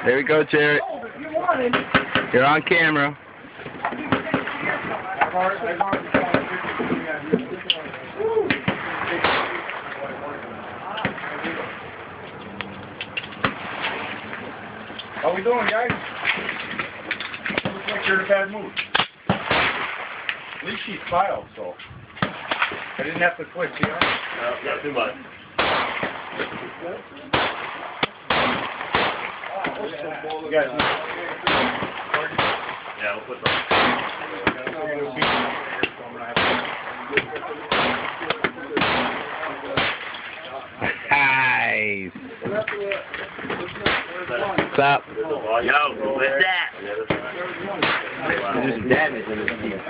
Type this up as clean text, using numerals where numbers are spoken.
There we go, Jared. You're on camera. How we doing, guys? Looks like you're in a bad mood. At least she smiled, so I didn't have to quit, see her? No, not too much. You guys Yeah, we'll put them. Nice. What's up? Yo, what's that? Just damage in his teeth.